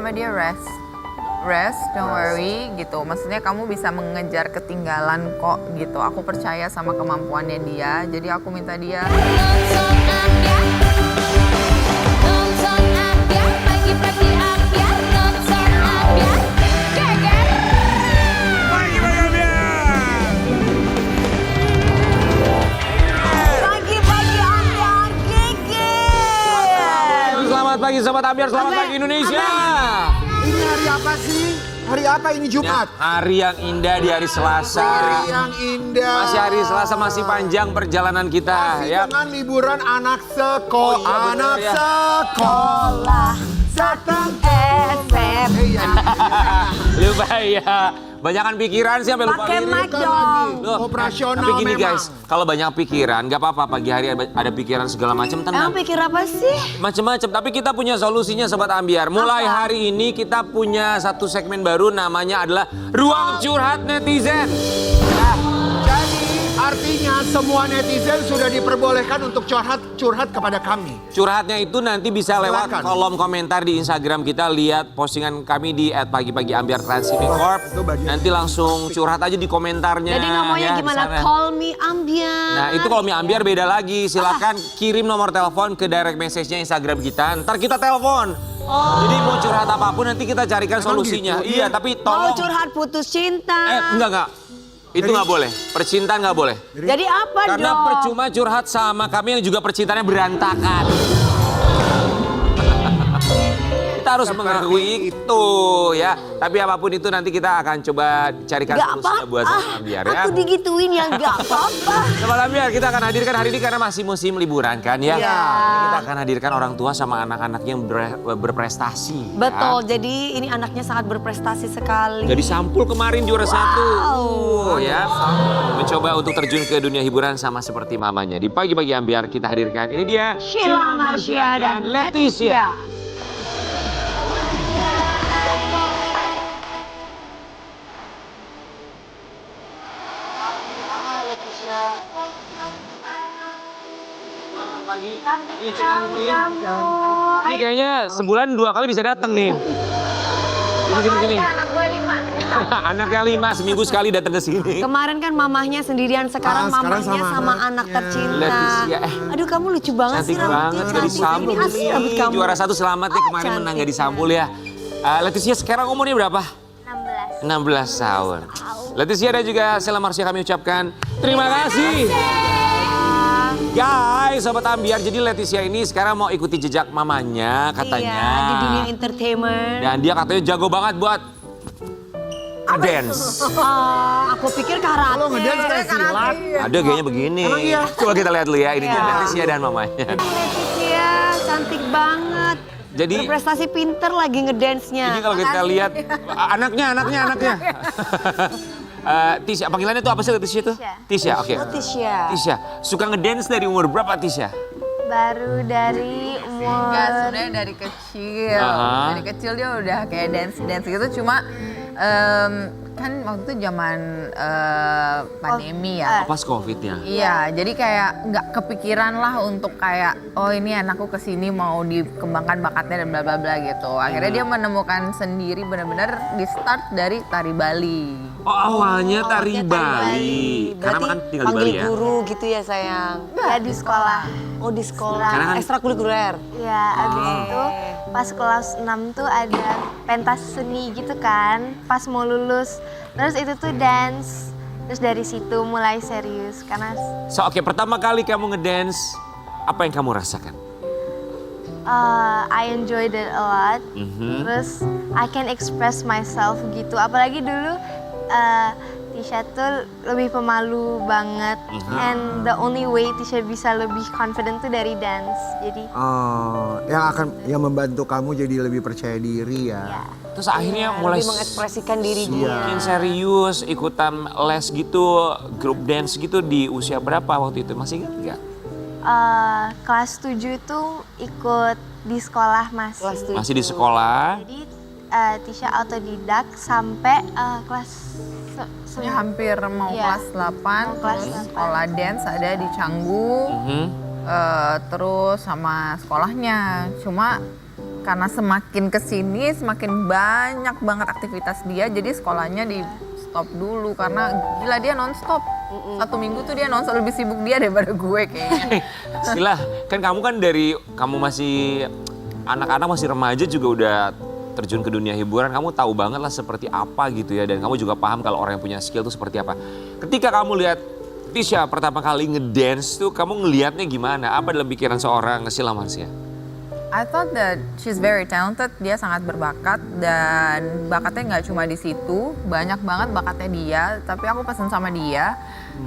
Sama dia rest, don't worry gitu. Maksudnya kamu bisa mengejar ketinggalan kok gitu. Aku percaya sama kemampuannya dia, jadi aku minta dia. Selamat pagi Sobat Ambiar, selamat pagi Indonesia. Ini hari apa sih? Hari apa ini Jumat? Hari yang indah di hari Selasa. Hari yang indah. Masih hari Selasa, masih panjang perjalanan kita. Masih Ya. dengan liburan anak sekolah. Oh iya, bener, anak ya. sekolah. Satang SM. Lupa ya. Banyakan pikiran sih sampai lupa Pakai diri. mic dong. Loh, Operasional tapi gini memang. guys, kalau banyak pikiran, nggak apa-apa. Pagi hari ada pikiran segala macam, tenang. Emang pikir apa sih? Macem-macem, tapi kita punya solusinya Sobat Ambiar. Mulai hari ini kita punya satu segmen baru, namanya adalah Ruang Curhat Netizen. Jadi artinya semua netizen sudah diperbolehkan untuk curhat kepada kami. Curhatnya itu nanti bisa lewat Silakan. kolom komentar di Instagram kita. Lihat postingan kami di @pagi-pagi_ambiar_trans_tv_corp. Itu bagian. Nanti langsung curhat aja di komentarnya. Jadi ngomongnya ya, di gimana? sana. Call me Ambiar. Nah itu kalau Mi Ambiar beda lagi. Silakan kirim nomor telepon ke direct message-nya Instagram kita. Ntar kita telepon. Jadi mau curhat apapun nanti kita carikan solusinya. gitu? Iya, tapi Mau tolong. curhat putus cinta. Enggak. Itu nggak boleh. Percintaan nggak boleh. Jadi apa Karena dong? percuma curhat sama kami yang juga percintaannya berantakan. Kita harus mengakui itu ya. Tapi apapun itu nanti kita akan coba carikan Gak solusinya buat apa-apa. Sobat Ambiar ya. Aku digituin yang gak apa-apa. Sobat Ambiar kita akan hadirkan hari ini karena masih musim liburan kan ya. Iya. Kita akan hadirkan orang tua sama anak-anak yang berprestasi. Betul, Ya. jadi ini anaknya sangat berprestasi sekali. Jadi sampul kemarin juara satu. Ya. Mencoba untuk terjun ke dunia hiburan sama seperti mamanya. Di pagi-pagi Ambiar kita hadirkan. Ini dia Sheila Marsha dan Leticia. Ini kayaknya sebulan 2 kali bisa datang nih. Gini. Anaknya 5, seminggu sekali datang ke sini. Kemarin kan mamahnya sendirian, sekarang sekarang mamahnya sama sama anaknya. anak tercinta. Leticia, Aduh kamu lucu banget Cantik sih rambutnya. banget, udah disampul. Ini asli rambut kamu. Juara 1 selamat ya, kemarin cantik menang gak ya. disampul ya. Leticia sekarang umurnya berapa? 16 tahun. Leticia dan juga Sheila Marsha kami ucapkan terima kasih. Guys, Sobat Ambiar, jadi Leticia ini sekarang mau ikuti jejak mamanya katanya. Iya, di dunia entertainment. Dan dia katanya jago banget buat dance. Aku pikir karate. Kalau ngedance kayak silat. Ada kayaknya begini. Emang iya? Coba kita lihat dulu ya, ini dia Iya. Leticia dan mamanya. Leticia cantik banget. Jadi Berprestasi pinter lagi ngedance-nya. Ini kalau kita lihat anaknya. Tisha, panggilannya tuh apa sih Tisha itu? Tisha, oke. Oh, Tisha. Tisha, suka ngedance dari umur berapa Tisha? Baru dari umur Enggak, sebenarnya dari kecil. Aha. Dari kecil dia udah kayak dance gitu. Cuma kan waktu itu zaman pandemi ya. Pas Covid ya. Iya, jadi kayak nggak kepikiran lah untuk kayak oh ini anakku kesini mau dikembangkan bakatnya dan bla bla bla gitu. Akhirnya dia menemukan sendiri benar-benar di start dari tari Bali. Oh awalnya tari Bali. Karena Berarti kan tinggal di panggil Bali ya. guru gitu ya sayang. ya di sekolah. Oh di sekolah, Karena kan- ekstrakurikuler. Ya, abis itu pas kelas 6 tuh ada pentas seni gitu kan. Pas mau lulus, terus itu tuh dance. Terus dari situ mulai serius karena So oke, pertama kali kamu ngedance, apa yang kamu rasakan? I enjoyed it a lot. Mhm. Terus I can express myself gitu. Apalagi dulu Tisha tuh lebih pemalu banget. And the only way Tisha bisa lebih confident tuh dari dance. Jadi Oh, yang membantu kamu jadi lebih percaya diri ya. ya. Terus akhirnya mulai Lebih mengekspresikan diri dia. makin serius, ikutan les gitu, grup dance gitu di usia berapa waktu itu? Masih ingat nggak? Kelas 7 itu ikut di sekolah Mas. Kelas 7. Masih di sekolah. Jadi Tisha autodidak sampai kelas Ya, hampir mau Iya. kelas 8, Mau kelas terus 8. sekolah dance ada di Canggu, Mhm. terus sama sekolahnya. Cuma karena semakin kesini semakin banyak banget aktivitas dia, jadi sekolahnya di stop dulu karena gila dia nonstop. 1 minggu tuh dia nonstop, lebih sibuk dia daripada gue kayaknya. Sila, kan kamu kan dari kamu masih anak-anak, masih remaja juga udah terjun ke dunia hiburan, kamu tahu banget lah seperti apa gitu ya, dan kamu juga paham kalau orang yang punya skill tuh seperti apa. Ketika kamu lihat Tisha pertama kali ngedance tuh, kamu ngelihatnya gimana? Apa dalam pikiran seorang Sheila Marcia? I thought that she's very talented, dia sangat berbakat dan bakatnya nggak cuma di situ, banyak banget bakatnya dia. Tapi aku pesan sama dia,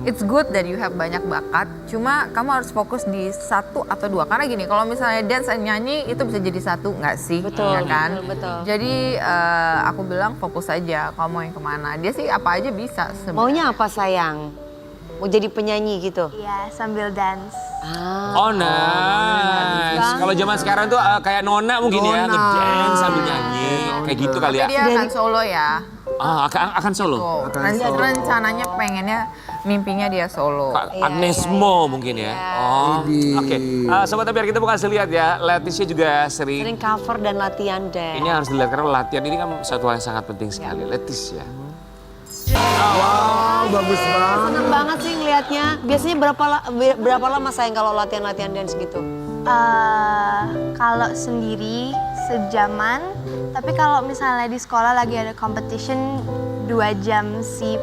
it's good that you have banyak bakat, cuma kamu harus fokus di 1 atau 2. Karena gini, kalau misalnya dance dan nyanyi itu bisa jadi 1 nggak sih? Betul, Ya kan? betul. Jadi aku bilang fokus aja, kamu mau yang kemana. Dia sih apa aja bisa sebenarnya. Maunya apa sayang? Mau jadi penyanyi gitu? Iya, sambil dance. Oh nice. Kalau zaman sekarang tuh kayak Nona mungkin ya, Nona. ngedance sambil nyanyi. Kayak gitu kali ya. Tapi dia akan solo ya. Akan solo. Tuh, rencananya pengennya mimpinya dia solo. Agnes Mo mungkin ya. Oh, Widih. oke. Sobat biar kita mau kasih lihat ya, Leticia juga sering. Sering cover dan latihan deh. Ini harus dilihat karena latihan ini kan satu hal yang sangat penting sekali. Leticia. Wow, bagus banget. Seneng banget sih ngelihatnya. Biasanya berapa lama sayang kalau latihan-latihan dance gitu? Kalau sendiri sejaman, tapi kalau misalnya di sekolah lagi ada competition 2 jam sih,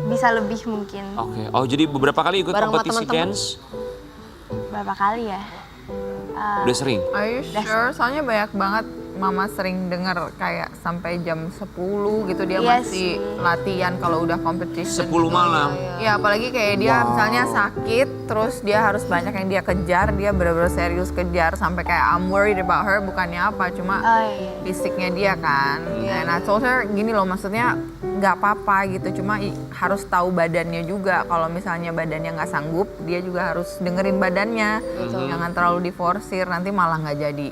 bisa lebih mungkin. Oke. Oh, jadi beberapa kali ikut Bareng sama kompetisi teman-teman? dance? Berapa kali ya? Udah sering? Are you sure? Soalnya banyak banget mama sering denger kayak sampai jam 10 gitu dia Iya masih sih. latihan kalau udah competition. 10 malam. Ya apalagi kayak dia misalnya sakit, terus dia harus banyak yang dia kejar, dia bener-bener serius kejar sampai kayak I'm worried about her, bukannya apa, cuma Oh iya. fisiknya dia kan. And I told her gini loh, maksudnya nggak apa-apa gitu, cuma harus tahu badannya juga. Kalau misalnya badannya nggak sanggup, dia juga harus dengerin badannya. Jangan terlalu diforsir, nanti malah nggak jadi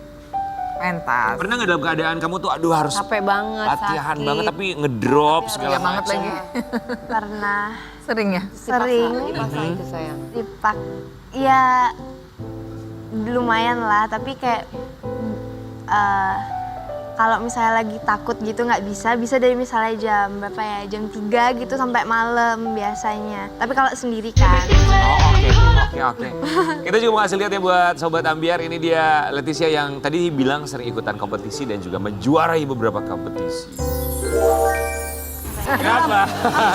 pentas. Pernah nggak dalam keadaan kamu tuh aduh harus Capek banget, latihan sakit. banget tapi ngedrop segala Iya banget macam. lagi. Pernah Sering ya? sering Dipaksa itu sayang. ya lumayan lah, tapi kayak kalau misalnya lagi takut gitu nggak bisa dari misalnya jam berapa ya, jam 3 gitu sampai malam biasanya. Tapi kalau sendiri kan. Oh, oke. Kita juga mau kasih lihat ya buat Sobat Ambiar, ini dia Leticia yang tadi bilang sering ikutan kompetisi dan juga menjuarai beberapa kompetisi. Kenapa?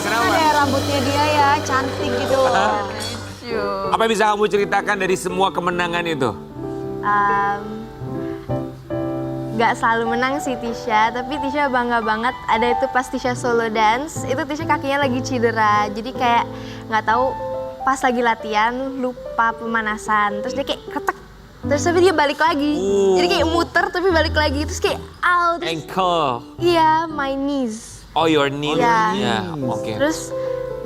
Kenapa? Ada rambutnya dia ya, cantik gitu loh. Apa yang bisa kamu ceritakan dari semua kemenangan itu? Gak selalu menang sih Tisha, tapi Tisha bangga banget. Ada itu pas Tisha solo dance, itu Tisha kakinya lagi cedera, jadi kayak nggak tahu pas lagi latihan lupa pemanasan, terus dia kayak ketek, terus tapi dia balik lagi, jadi kayak muter tapi balik lagi, terus kayak out. Ankle. Iya, my knees. Oh, your knee. Iya. Ya, oke. Terus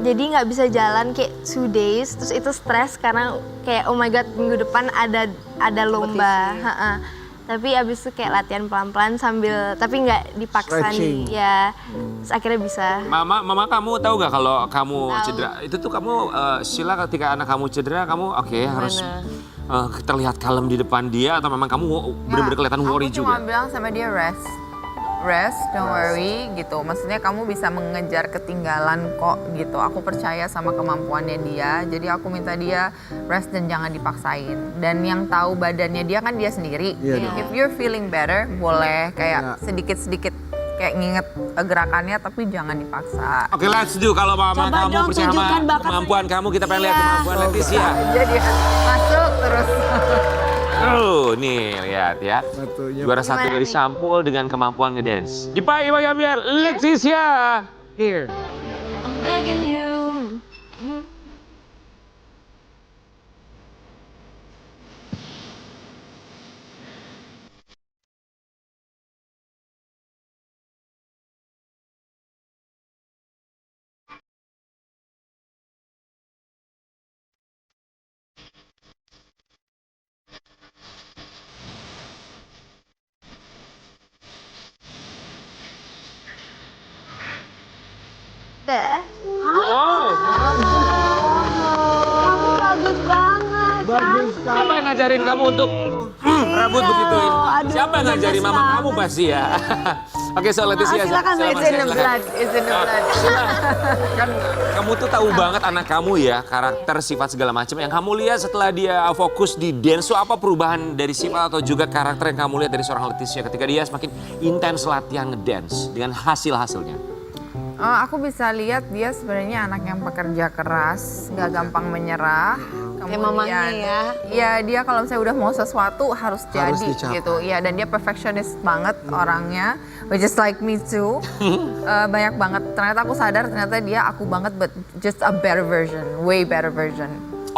jadi nggak bisa jalan kayak 2 days, terus itu stres karena kayak oh my god minggu depan ada lomba. Tapi abis itu kayak latihan pelan-pelan sambil, tapi nggak dipaksa Stretching. nih, ya. Terus akhirnya bisa. Mama kamu tahu gak kalau kamu cedera? Itu tuh kamu, Sheila ketika anak kamu cedera, kamu harus terlihat kalem di depan dia atau memang kamu benar-benar kelihatan worry Aku cuma juga? bilang sama dia rest, don't worry gitu. Maksudnya kamu bisa mengejar ketinggalan kok gitu. Aku percaya sama kemampuannya dia. Jadi aku minta dia rest dan jangan dipaksain. Dan yang tahu badannya dia kan dia sendiri. Iya. If you're feeling better, boleh kayak sedikit-sedikit kayak nginget gerakannya tapi jangan dipaksa. Oke, let's do. Kalau mama Coba kamu dong percaya tunjukkan sama bakat. kemampuan kamu, kita pengen lihat kemampuan Leticia. Jadi masuk terus. Nih lihat ya. Satunya. Juara 1 Gimana dari nih? Sampul dengan kemampuan ngedance. Dipai biar Leticia. Here. Deh. Bagus Siapa yang ngajarin kamu untuk rambut begitu. Aduh, Siapa yang ngajari mama banget. kamu pasti ya? Oke, so Leticia. Silakan, It's in the blood, it's in the blood. Kan kamu tuh tahu banget anak kamu ya, karakter, sifat segala macam. Yang kamu lihat setelah dia fokus di dance, so apa perubahan dari sifat atau juga karakter yang kamu lihat dari seorang Leticia ketika dia semakin intens latihan ngedance dengan hasilnya? Aku bisa lihat dia sebenarnya anak yang pekerja keras, nggak gampang menyerah. Kayak mamanya ya. Iya, dia kalau misalnya udah mau sesuatu harus jadi dicapai. gitu. Iya, dan dia perfectionist banget orangnya, which is like me too. Banyak banget. Ternyata aku sadar ternyata dia aku banget, but just a better version, way better version.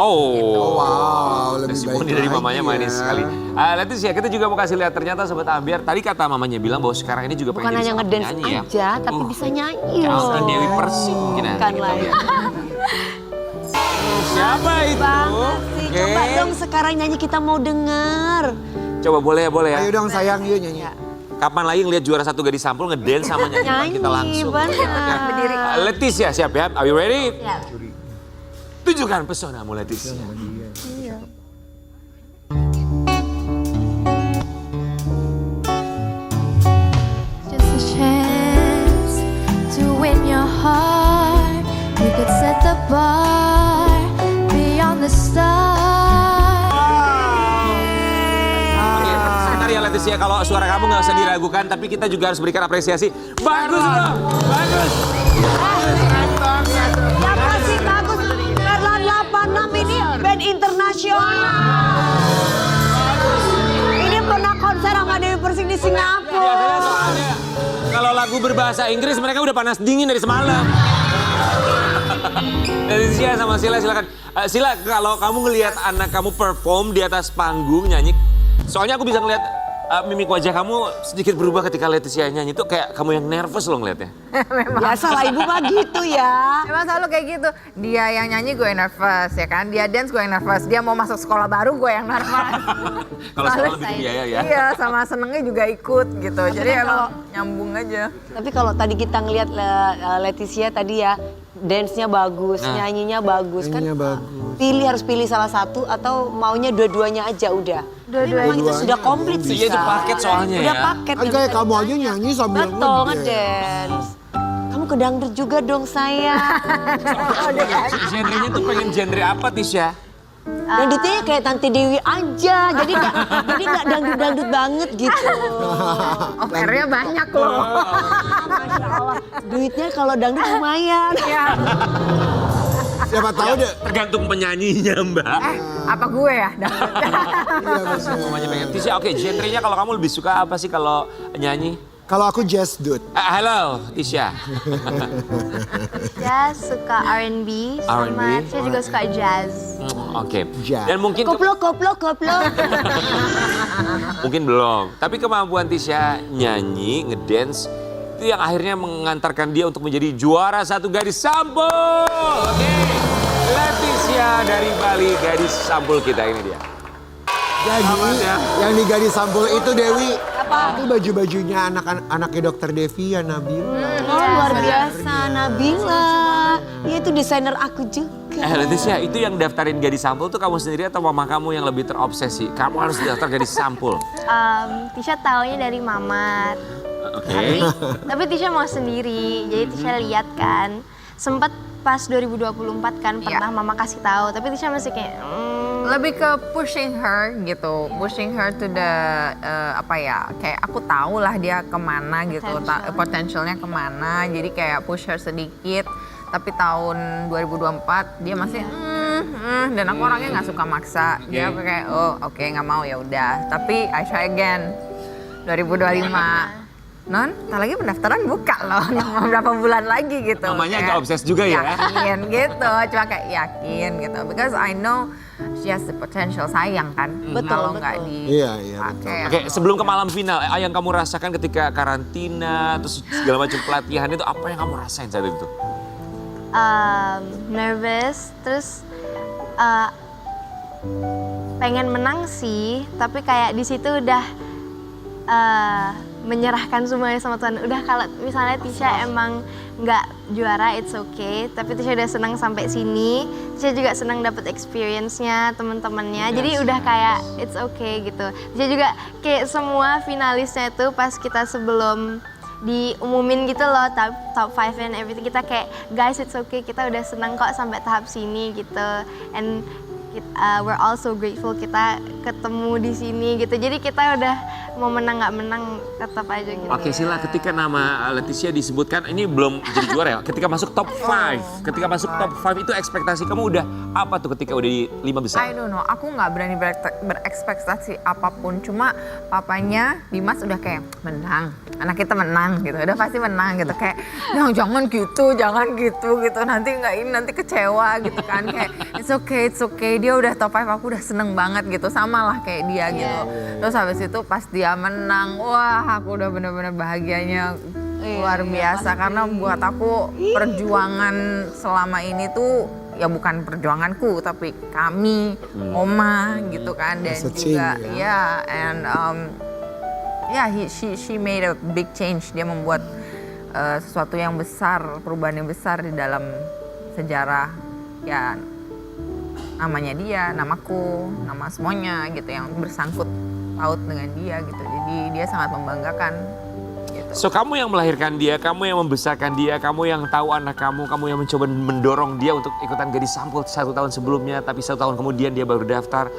Oh, Wow, lebih testimoni baik dari lagi mamanya ya. manis sekali. Leticia, kita juga mau kasih lihat ternyata Sobat Ambiar, tadi kata mamanya bilang bahwa sekarang ini juga Bukan pengen jadi hanya seorang ngedance penyanyi ya. aja, tapi bisa nyanyi Kayak loh. seorang Dewi Persik mungkin nanti Bukan kita lah. lihat. Siapa itu? Banget sih. Oke. Coba dong sekarang nyanyi kita mau denger. Coba boleh ya. Ayo dong sayang, yuk nyanyi. Kapan lagi ngeliat juara satu Gadis Sampul ngedance sama nyanyi depan kita langsung. benar. Berdiri. Leticia siap ya? Are you ready? Ya. Tunjukkan pesonamu Leticia. Just a chance to win your heart. We could set the bar beyond the stars. Oke, sebentar ya Leticia, kalau suara kamu nggak usah diragukan, tapi kita juga harus berikan apresiasi. Bagus dong, bagus. Ya pasti bagus. Perlan 86 ini band internasional. Ini pernah konser sama Dewi Persik di Biasanya Singapura. soalnya kalau lagu berbahasa Inggris mereka udah panas dingin dari semalam. Leticia sama Sila silakan. Sila, kalau kamu ngelihat anak kamu perform di atas panggung nyanyi, soalnya aku bisa ngelihat mimik wajah kamu sedikit berubah ketika Leticia nyanyi, itu kayak kamu yang nervous loh ngeliatnya. Biasalah ibu mah gitu ya. Emang selalu kayak gitu. Dia yang nyanyi gue yang nervous ya kan. Dia dance gue yang nervous. Dia mau masuk sekolah baru gue yang nervous. Kalau sekolah lebih biaya ya. Iya, sama senengnya juga ikut gitu. Jadi emang nyambung aja. Tapi kalau tadi kita ngelihat Leticia tadi ya, dance-nya bagus, nyanyinya bagus kan. Nyanyinya bagus. Harus pilih salah satu atau maunya dua-duanya aja udah. Dua-duanya. Memang itu sudah komplit sih. Iya, itu paket soalnya Udah ya. paket. Kan kayak kamu aja nyanyi sambil Betul, ngedance. ngedance. Kamu ke dangdut juga dong sayang. Genrenya tuh pengen genre apa Tisha? Dangdutnya kayak Tante Dewi aja, jadi nggak dangdut-dangdut banget gitu. Offernya banyak loh. Masya Allah, duitnya kalau dangdut lumayan. Siapa tahu deh. Tergantung penyanyinya Mbak. Apa gue ya? Iya, maksudnya. Mamanya pengen. Tisha, oke, genrenya kalau kamu lebih suka apa sih kalau nyanyi? Kalau aku jazz dude. Halo Tisha. Saya suka R&B, sama R&B? saya juga suka jazz. Oke. Jazz. Dan mungkin Koplo. mungkin belum. Tapi kemampuan Tisha nyanyi, ngedance itu yang akhirnya mengantarkan dia untuk menjadi juara satu Gadis Sampul. Oke. Leticia dari Bali, Gadis Sampul kita ini dia. Jadi ya? yang di Gadis Sampul itu Dewi. Apa? Itu baju-bajunya anaknya Dokter Devi ya Nabila. Oh luar biasa, Nabila. Dia itu desainer aku juga. Leticia, itu yang daftarin Gadis Sampul tuh kamu sendiri atau mama kamu yang lebih terobsesi? Kamu harus daftar Gadis Sampul. Tisha taunya dari mama. Oke. Tapi Tisha mau sendiri, jadi Tisha lihat kan. Sempat pas 2024 kan pernah mama kasih tahu, tapi Tisha masih kayak Lebih ke pushing her gitu, pushing her to the apa ya, kayak aku tahu lah dia kemana gitu, potentialnya kemana, jadi kayak push her sedikit. Tapi tahun 2024 dia masih dan aku orangnya nggak suka maksa, dia kayak oke, nggak mau ya udah. Tapi I try again 2025. Non, tak lagi pendaftaran buka loh, beberapa bulan lagi gitu. Mamanya Kayak agak obses juga ya. Yakin gitu, cuma kayak yakin gitu. Because I know she has the potential, sayang kan. Kalau nggak Iya, dipakai. Oke, sebelum ke malam final, yang kamu rasakan ketika karantina, terus segala macam pelatihan itu, apa yang kamu rasain saat itu? nervous, terus pengen menang sih, tapi kayak di situ udah menyerahkan semuanya sama Tuhan. Udah kalau misalnya Tisha emang nggak juara, it's okay. Tapi Tisha udah senang sampai sini. Tisha juga senang dapat experience-nya teman-temannya. Jadi udah kayak it's okay gitu. Tisha juga kayak semua finalisnya itu pas kita sebelum diumumin gitu loh top 5 and everything, kita kayak guys it's okay, kita udah senang kok sampai tahap sini gitu. And we're all so grateful kita ketemu di sini gitu. Jadi kita udah mau menang nggak menang tetap aja gitu. Oke, Sila, ketika nama Leticia disebutkan, ini belum jadi juara ya? Ketika masuk top 5, ketika masuk top 5 itu ekspektasi kamu udah apa tuh ketika udah di 5 besar? I don't know, aku nggak berani berekspektasi apapun. Cuma papanya Dimas udah kayak menang, anak kita menang gitu, udah pasti menang gitu. Kayak jangan gitu, nanti nggak ini, nanti kecewa gitu kan. Kayak it's okay, dia udah top 5, aku udah seneng banget gitu. Sama lah kayak dia gitu. Terus habis itu pas dia menang, wah aku udah bener-bener bahagianya luar biasa. Karena buat aku perjuangan selama ini tuh ya bukan perjuanganku tapi kami, Oma gitu kan. Dan juga ya she made a big change. Dia membuat sesuatu yang besar, perubahan yang besar di dalam sejarah ya, namanya dia, namaku, nama semuanya gitu yang bersangkut paut dengan dia gitu. Jadi dia sangat membanggakan gitu. So kamu yang melahirkan dia, kamu yang membesarkan dia, kamu yang tahu anak kamu yang mencoba mendorong dia untuk ikutan Gadis Sampul 1 tahun sebelumnya, tapi 1 tahun kemudian dia baru daftar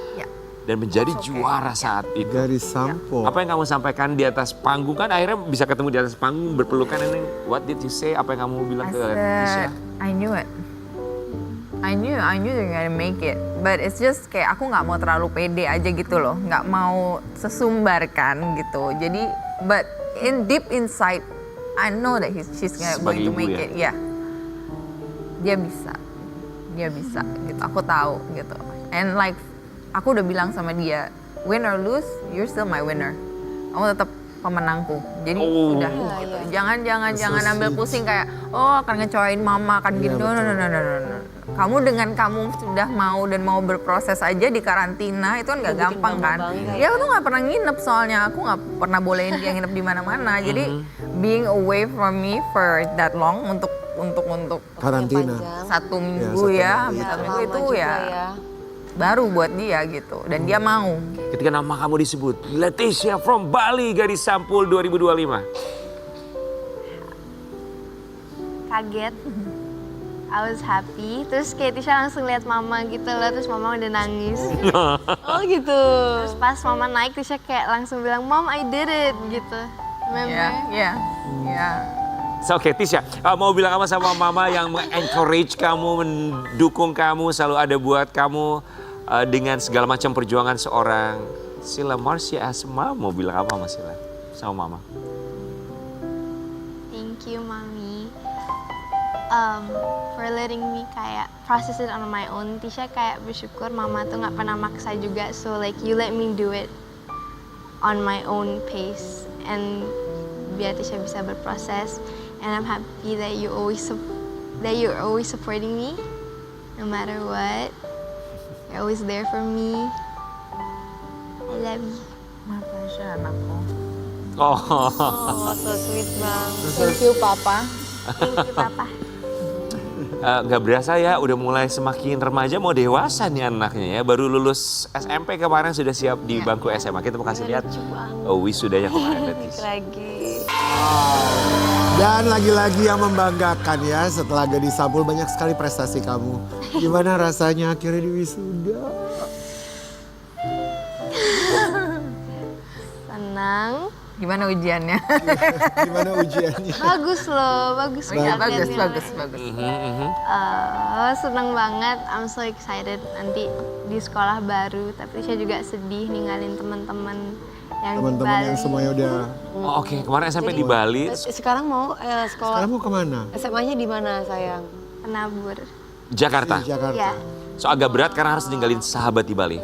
dan menjadi juara saat itu. Gadis Sampul. Apa yang kamu sampaikan di atas panggung, kan akhirnya bisa ketemu di atas panggung berpelukan ini. What did you say? Apa yang kamu bilang ke Tisha? I knew it. I knew they're gonna make it, but it's just kayak aku nggak mau terlalu pede aja gitu loh, nggak mau sesumbarkan gitu. Jadi, but deep inside, I know that she's going to make it. Yeah, dia bisa gitu. Aku tahu gitu. And like, aku udah bilang sama dia, win or lose, you're still my winner. Kamu tetap pemenangku. Jadi udah gitu. Jangan ambil pusing kayak akan ngecewain mama kan gitu. No. Kamu dengan kamu sudah mau dan mau berproses aja di karantina itu kan nggak gampang kan. Dia tuh nggak pernah nginep soalnya, aku nggak pernah bolehin dia nginep di mana-mana. Jadi being away from me for that long untuk Karantina. 1 minggu ya, 1 minggu itu ya baru buat dia gitu, dan dia mau. Ketika nama kamu disebut, Leticia from Bali, Gadis Sampul 2025. Kaget, I was happy. Terus kayak Tisha langsung lihat mama gitu loh, terus mama udah nangis. Oh gitu. Terus pas mama naik, Tisha kayak langsung bilang, Mom, I did it gitu. Remember? Ya. So, oke, Tisha, mau bilang apa sama mama yang encourage kamu, mendukung kamu, selalu ada buat kamu dengan segala macam perjuangan seorang Sila Marcia Asma? Mau bilang apa sama Sila? Sama mama? Thank you, Mami. For letting me kayak process it on my own. Tisha kayak bersyukur mama tuh nggak pernah maksa juga. So like you let me do it on my own pace. And biar Tisha bisa berproses. And I'm happy that you're always supporting me, no matter what. You're always there for me. I love you. My pleasure, anakku. Oh, So sweet banget. Thank you, Papa. Thank you, Papa. nggak berasa ya, udah mulai semakin remaja, mau dewasa nih anaknya ya. Baru lulus SMP kemarin, sudah siap di bangku SMA. Kita mau kasih lihat wisudanya kemarin. Lagi. Dan lagi-lagi yang membanggakan ya, setelah Gadis Sampul banyak sekali prestasi kamu. Gimana rasanya akhirnya di wisuda? Senang. Gimana ujiannya? Gimana ujiannya? Bagus loh, bagus banget. bagus. Senang banget, I'm so excited nanti di sekolah baru. Tapi saya juga sedih ninggalin teman-teman yang di Teman-teman Bali. yang semuanya udah... Oke, kemarin SMP di Bali. Sekarang mau sekolah. Sekarang mau kemana? SMA-nya di mana sayang? Penabur. Jakarta. Di Jakarta. Ya. So agak berat karena harus ninggalin sahabat di Bali.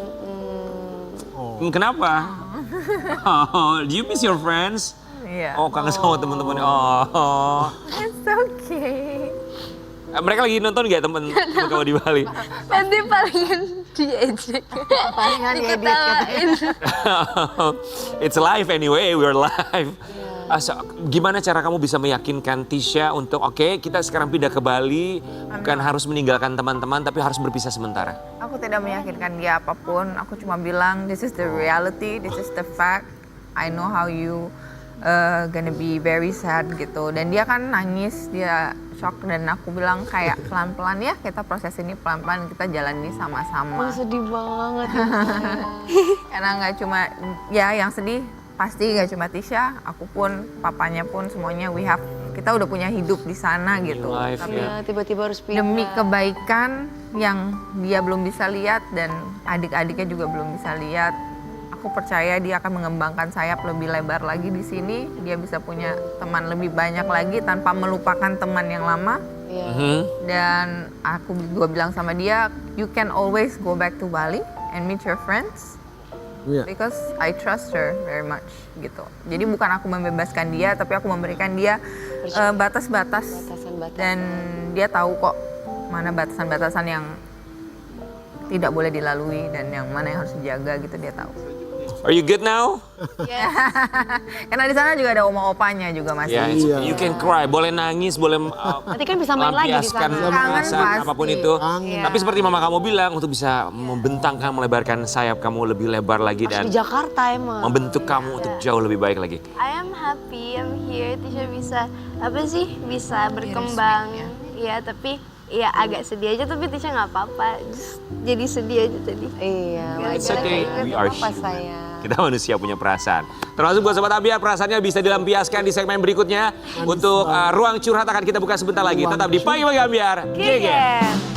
Kenapa? Oh, do you miss your friends? Iya. Oh, kangen sama teman-temannya. Oh. It's okay. Mereka lagi nonton nggak temen kamu di Bali? Nanti palingan diejek. Palingan diedit katanya. It's live anyway, we're live. Gimana cara kamu bisa meyakinkan Tisha untuk oke, kita sekarang pindah ke Bali, bukan harus meninggalkan teman-teman tapi harus berpisah sementara? Aku tidak meyakinkan dia apapun. Aku cuma bilang, this is the reality, this is the fact. I know how you gonna be very sad gitu. Dan dia kan nangis, dia shock. Dan aku bilang kayak pelan-pelan ya, kita proses ini pelan-pelan, kita jalani sama-sama. Sedih banget. Karena nggak cuma, ya yang sedih pasti nggak cuma Tisha, aku pun, papanya pun, semuanya kita udah punya hidup di sana gitu. Life, Tapi ya. Tiba-tiba harus pindah. demi kebaikan yang dia belum bisa lihat dan adik-adiknya juga belum bisa lihat, aku percaya dia akan mengembangkan sayap lebih lebar lagi di sini. Dia bisa punya teman lebih banyak lagi tanpa melupakan teman yang lama. Dan aku juga bilang sama dia, you can always go back to Bali and meet your friends. Iya. Because I trust her very much gitu. Jadi bukan aku membebaskan dia, tapi aku memberikan dia batas-batas. Batasan-batasan. Dan dia tahu kok mana batasan-batasan yang tidak boleh dilalui dan yang mana yang harus dijaga gitu, dia tahu. Are you good now? Karena di sana juga ada oma-opanya juga masih. Ya, Iya. you can cry, boleh nangis, boleh Nanti kan bisa main lagi di melampiaskan sana. Kangen perasaan pasti. apapun itu. Kangen. Tapi seperti mama kamu bilang, untuk bisa membentangkan, melebarkan sayap kamu lebih lebar lagi Pas dan di Jakarta emang. membentuk kamu untuk jauh lebih baik lagi. I am happy, I'm here. Tisha bisa berkembang. Iya, tapi ya agak sedih aja, tapi Tisha nggak apa-apa. Just jadi sedih aja tadi. Iya, It's okay, we are apa sayang. Kita manusia punya perasaan. Termasuk buat Sobat Abiar, perasaannya bisa dilampiaskan di segmen berikutnya. Untuk ruang curhat akan kita buka sebentar lagi. Tetap di Pagi Pagi Ambiar. Geger.